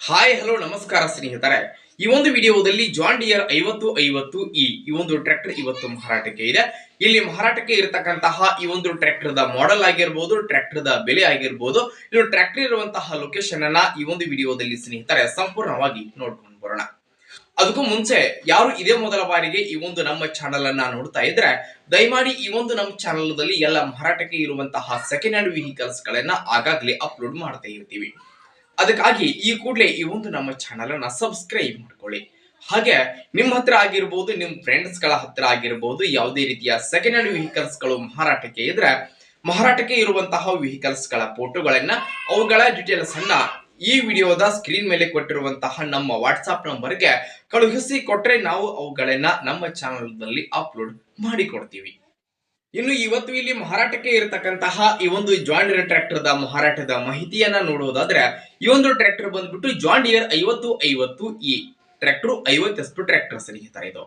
Hi hello ನಮಸ್ಕಾರ ಸ್ನೇಹಿತರೆ. ಈ ಒಂದು ವಿಡಿಯೋದಲ್ಲಿ ಜಾನ್ ಡಿಯರ್ 5050 ಈ ಒಂದು ಟ್ರ್ಯಾಕ್ಟರ್ ಇವತ್ತು ಮಾರಾಟಕ್ಕೆ ಇದೆ. ಇಲ್ಲಿ ಮಾರಾಟಕ್ಕೆ ಇರತಕ್ಕಂತಹ ಈ ಒಂದು ಟ್ರ್ಯಾಕ್ಟರ್ ದ ಮಾಡೆಲ್ ಆಗಿರಬಹುದು, ಟ್ರ್ಯಾಕ್ಟರ್ ದ ಬೆಲೆ ಆಗಿರಬಹುದು, ಇದು ಟ್ರ್ಯಾಕ್ಟರ್ ಇರುವಂತಹ ಲೊಕೇಶನ್ ಅನ್ನ ಈ ಒಂದು ವಿಡಿಯೋದಲ್ಲಿ ಸ್ನೇಹಿತರೆ ಸಂಪೂರ್ಣವಾಗಿ ನೋಡ್ಕೊಂಡು ಬರೋಣ. ಅದಕ್ಕೂ ಮುಂಚೆ ಯಾರು ಇದೇ ಮೊದಲ ಬಾರಿಗೆ ಈ ಒಂದು ನಮ್ಮ ಚಾನಲ್ ಅನ್ನ ನೋಡ್ತಾ ಇದ್ರೆ ದಯಮಾಡಿ ಈ ಒಂದು ನಮ್ಮ ಚಾನಲ್ ದಲ್ಲಿ ಎಲ್ಲ ಮಾರಾಟಕ್ಕೆ ಇರುವಂತಹ ಸೆಕೆಂಡ್ ಹ್ಯಾಂಡ್ ವೆಹಿಕಲ್ಸ್ ಗಳನ್ನ ಆಗಾಗ್ಲೇ ಅಪ್ಲೋಡ್ ಮಾಡ್ತಾ ಇರ್ತೀವಿ. ಅದಕ್ಕಾಗಿ ಈ ಕೂಡಲೇ ಈ ಒಂದು ನಮ್ಮ ಚಾನಲ್ ಅನ್ನ ಸಬ್ಸ್ಕ್ರೈಬ್ ಮಾಡ್ಕೊಳ್ಳಿ. ಹಾಗೆ ನಿಮ್ಮ ಹತ್ರ ಆಗಿರ್ಬೋದು, ನಿಮ್ಮ ಫ್ರೆಂಡ್ಸ್ ಗಳ ಹತ್ರ ಆಗಿರ್ಬೋದು, ಯಾವುದೇ ರೀತಿಯ ಸೆಕೆಂಡ್ ಹ್ಯಾಂಡ್ ವೆಹಿಕಲ್ಸ್ ಗಳು ಮಾರಾಟಕ್ಕೆ ಇದ್ರೆ ಮಾರಾಟಕ್ಕೆ ಇರುವಂತಹ ವೆಹಿಕಲ್ಸ್ ಗಳ ಫೋಟೋಗಳನ್ನ ಅವುಗಳ ಡೀಟೇಲ್ಸ್ ಅನ್ನ ಈ ವಿಡಿಯೋದ ಸ್ಕ್ರೀನ್ ಮೇಲೆ ಕೊಟ್ಟಿರುವಂತಹ ನಮ್ಮ ವಾಟ್ಸ್ಆಪ್ ನಂಬರ್ಗೆ ಕಳುಹಿಸಿ ಕೊಟ್ರೆ ನಾವು ಅವುಗಳನ್ನ ನಮ್ಮ ಚಾನಲ್ ನಲ್ಲಿ ಅಪ್ಲೋಡ್ ಮಾಡಿ ಕೊಡ್ತೀವಿ. ಇನ್ನು ಇವತ್ತು ಇಲ್ಲಿ ಮಾರಾಟಕ್ಕೆ ಇರತಕ್ಕಂತಹ ಈ ಒಂದು ಜಾನ್ ಡಿಯರ್ ಟ್ರ್ಯಾಕ್ಟರ್ ದ ಮಾರಾಟದ ಮಾಹಿತಿಯನ್ನ ನೋಡುವುದಾದ್ರೆ ಈ ಒಂದು ಟ್ರ್ಯಾಕ್ಟರ್ ಬಂದ್ಬಿಟ್ಟು ಜಾನ್ ಡಿಯರ್ 5050 ಈ ಟ್ರ್ಯಾಕ್ಟರ್ 50 ಎಷ್ಟು ಟ್ರ್ಯಾಕ್ಟರ್ ಸ್ನೇಹಿತರೆ. ಇದು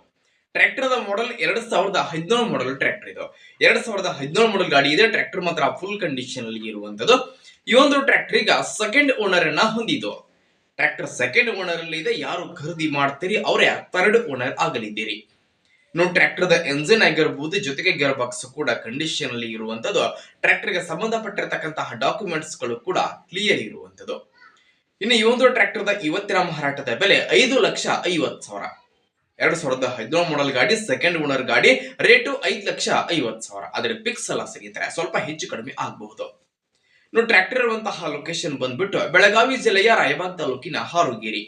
tractor the model 2017 model tractor. ಇದು 2017 ಮಾಡೆಲ್ ಗಾಡಿ ಇದೆ. ಟ್ರ್ಯಾಕ್ಟರ್ ಮಾತ್ರ ಫುಲ್ ಕಂಡೀಷನ್ ಅಲ್ಲಿ ಇರುವಂತದ್ದು. ಈ ಒಂದು ಟ್ರ್ಯಾಕ್ಟರ್ ಈಗ ಸೆಕೆಂಡ್ ಓನರ್ ಅನ್ನ ಹೊಂದಿದ್ದು. ಟ್ರ್ಯಾಕ್ಟರ್ ಸೆಕೆಂಡ್ ಓನರ್ ಅಲ್ಲಿ ಇದೆ. ಯಾರು ಖರೀದಿ ಮಾಡ್ತೀರಿ ಅವರೇ ಥರ್ಡ್ ಓನರ್ ಆಗಲಿದ್ದೀರಿ. ಇನ್ನು ಟ್ರ್ಯಾಕ್ಟರ್ ದ ಎಂಜಿನ್ ಆಗಿರಬಹುದು, ಜೊತೆಗೆ ಗೇರ್ ಬಾಕ್ಸ್ ಕೂಡ ಕಂಡೀಷನ್ ಅಲ್ಲಿ ಇರುವಂತದ್ದು. ಟ್ರ್ಯಾಕ್ಟರ್ ಗೆ ಸಂಬಂಧಪಟ್ಟಿರತಕ್ಕಂತಹ ಡಾಕ್ಯುಮೆಂಟ್ಸ್ ಗಳು ಕೂಡ ಕ್ಲಿಯರ್ ಇರುವಂತದ್ದು. ಇನ್ನು ಈ ಒಂದು ಟ್ರ್ಯಾಕ್ಟರ್ ದ ಇವತ್ತಿನ ಮಾರಾಟದ ಬೆಲೆ 5,50,000. 2017 ಮಾಡೆಲ್ ಗಾಡಿ, ಸೆಕೆಂಡ್ ಓನರ್ ಗಾಡಿ, ರೇಟು 5,50,000. ಆದರೆ ಫಿಕ್ಸ್ ಅಲ್ಲ ಸಿಗಿತಾರೆ, ಸ್ವಲ್ಪ ಹೆಚ್ಚು ಕಡಿಮೆ ಆಗಬಹುದು. ಇನ್ನು ಟ್ರ್ಯಾಕ್ಟರ್ ಇರುವಂತಹ ಲೊಕೇಶನ್ ಬಂದ್ಬಿಟ್ಟು ಬೆಳಗಾವಿ ಜಿಲ್ಲೆಯ ರಾಯಬಾಗ್ ತಾಲೂಕಿನ ಹಾರುಗೇರಿ.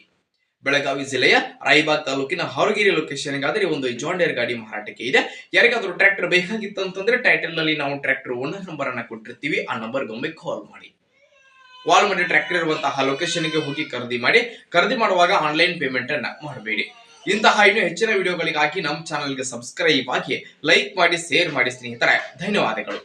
ಬೆಳಗಾವಿ ಜಿಲ್ಲೆಯ ರಾಯಬಾಗ್ ತಾಲೂಕಿನ ಹಾರುಗೇರಿ ಲೊಕೇಶನ್ ಗಾದ್ರೆ ಒಂದು ಜಾನ್ ಡಿಯರ್ ಗಾಡಿ ಮಾರಾಟಕ್ಕೆ ಇದೆ. ಯಾರಿಗಾದ್ರೂ ಟ್ರ್ಯಾಕ್ಟರ್ ಬೇಕಾಗಿತ್ತು ಅಂತಂದ್ರೆ ಟೈಟಲ್ ನಲ್ಲಿ ನಾವು ಟ್ರ್ಯಾಕ್ಟರ್ ಓನರ್ ನಂಬರ್ ಅನ್ನ ಕೊಟ್ಟಿರ್ತೀವಿ. ಆ ನಂಬರ್ಗೆ ಒಮ್ಮೆ ಕಾಲ್ ಮಾಡಿ. ಟ್ರ್ಯಾಕ್ಟರ್ ಇರುವಂತಹ ಲೊಕೇಶನ್ ಗೆ ಹೋಗಿ ಖರೀದಿ ಮಾಡುವಾಗ ಆನ್ಲೈನ್ ಪೇಮೆಂಟ್ ಅನ್ನ ಮಾಡಬೇಡಿ. ಇಂತಹ ಇನ್ನೂ ಹೆಚ್ಚಿನ ವಿಡಿಯೋಗಳಿಗಾಗಿ ನಮ್ಮ ಚಾನಲ್ಗೆ ಸಬ್ಸ್ಕ್ರೈಬ್ ಆಗಿ ಲೈಕ್ ಮಾಡಿ, ಶೇರ್ ಮಾಡಿ ಸ್ನೇಹಿತರೆ. ಧನ್ಯವಾದಗಳು.